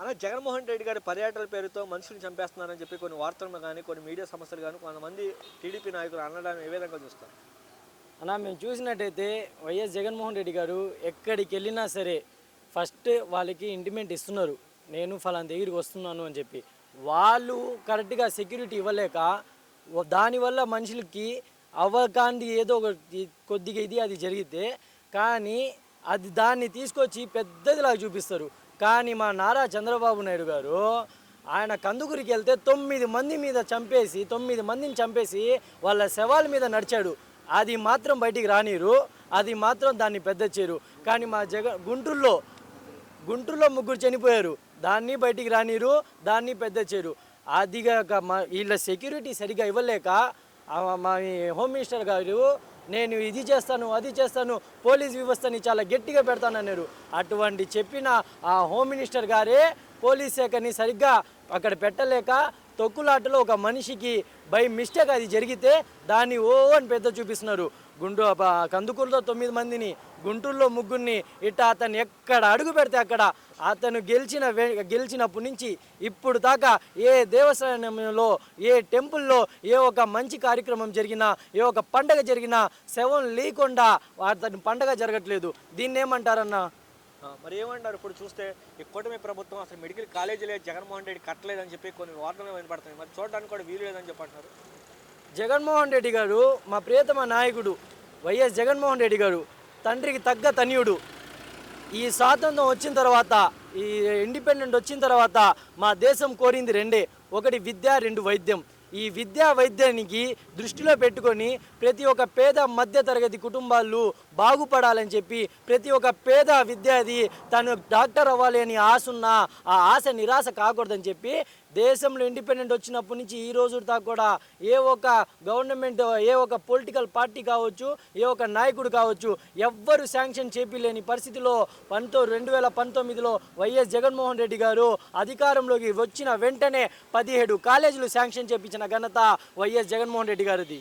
అలా జగన్మోహన్ రెడ్డి గారి పర్యటనల పేరుతో మనుషుల్ని చంపేస్తున్నారని చెప్పి కొన్ని వార్తలు కానీ కొన్ని మీడియా సంస్థలు కానీ కొంతమంది టీడీపీ నాయకులు అనడాన్ని ఏ విధంగా చూస్తారు? అలా మేము చూసినట్టయితే వైఎస్ జగన్మోహన్ రెడ్డి గారు ఎక్కడికి వెళ్ళినా సరే ఫస్ట్ వాళ్ళకి ఇంటిమేట్ ఇస్తున్నారు, నేను ఫలానా దగ్గరికి వస్తున్నాను అని చెప్పి. వాళ్ళు కరెక్ట్గా సెక్యూరిటీ ఇవ్వలేక దానివల్ల మనుషులకి అవ్వకాంది ఏదో ఒక కొద్దిగా అది జరిగితే కానీ అది దాన్ని తీసుకొచ్చి పెద్దదిలాగా చూపిస్తారు. కానీ మా నారా చంద్రబాబు నాయుడు గారు ఆయన కందుకూరికి వెళ్తే 9 మందిని చంపేసి వాళ్ళ శవాల మీద నడిచాడు. అది మాత్రం బయటికి రానిరు, అది మాత్రం దాన్ని పెద్ద చేయరు. కానీ మా గుంటూరులో 3 చనిపోయారు, దాన్ని బయటికి రానిరు, దాన్ని పెద్ద చేయరు. అదిగాక వీళ్ళ సెక్యూరిటీ సరిగా ఇవ్వలేక మా హోమ్ మినిస్టర్ గారు నేను ఇది చేస్తాను అది చేస్తాను పోలీస్ వ్యవస్థని చాలా గట్టిగా పెడతానన్నారు. అటువంటి చెప్పిన ఆ హోమ్ మినిస్టర్ గారే పోలీస్ శాఖని సరిగ్గా అక్కడ పెట్టలేక తొక్కులాటలో ఒక మనిషికి బై మిస్టేక్ అది జరిగితే దాన్ని అని పెద్ద చూపిస్తున్నారు. కందుకూరులో 9 మందిని, గుంటూరులో 3 ఇట్లా అతను ఎక్కడ అడుగు పెడితే అక్కడ అతను గెలిచినప్పటి నుంచి ఇప్పుడు దాకా ఏ దేవస్థానంలో ఏ టెంపుల్లో ఏ ఒక మంచి కార్యక్రమం జరిగినా ఏ ఒక పండగ జరిగినా శవం లేకుండా అతని పండగ జరగట్లేదు. దీన్ని ఏమంటారన్నా? మరి ఏమంటారు? ఇప్పుడు చూస్తే ఈ కూటమి ప్రభుత్వం అసలు మెడికల్ కాలేజీలే జగన్మోహన్ రెడ్డి కట్టలేదని చెప్పి కొన్ని వార్తలు వినపడుతున్నాయి. మరి చూడడానికి కూడా వీలు లేదని చెప్పంటారు. జగన్మోహన్ రెడ్డి గారు మా ప్రియతమ నాయకుడు వైఎస్ జగన్మోహన్ రెడ్డి గారు తండ్రికి తగ్గ తనయుడు. ఈ స్వాతంత్రం వచ్చిన తర్వాత, ఈ ఇండిపెండెంట్ వచ్చిన తర్వాత మా దేశం కోరింది రెండే, ఒకటి విద్య, 2 వైద్యం. ఈ విద్యా వైద్యానికి దృష్టిలో పెట్టుకొని ప్రతి ఒక్క పేద మధ్యతరగతి కుటుంబాలు బాగుపడాలని చెప్పి ప్రతి ఒక్క పేద విద్యార్థి తను డాక్టర్ అవ్వాలి అని ఆశ ఉన్నా ఆ ఆశ నిరాశ కాకూడదని చెప్పి దేశంలో ఇండిపెండెంట్ వచ్చినప్పటి నుంచి ఈ రోజు దాకా కూడా ఏ ఒక గవర్నమెంట్, ఏ ఒక పొలిటికల్ పార్టీ కావచ్చు, ఏ ఒక నాయకుడు కావచ్చు ఎవ్వరు శాంక్షన్ చేపిలేని పరిస్థితిలో 2019లో వైఎస్ జగన్మోహన్ రెడ్డి గారు అధికారంలోకి వచ్చిన వెంటనే 17 కాలేజీలు శాంక్షన్ చేపించిన ఘనత వైఎస్ జగన్మోహన్ రెడ్డి గారిది.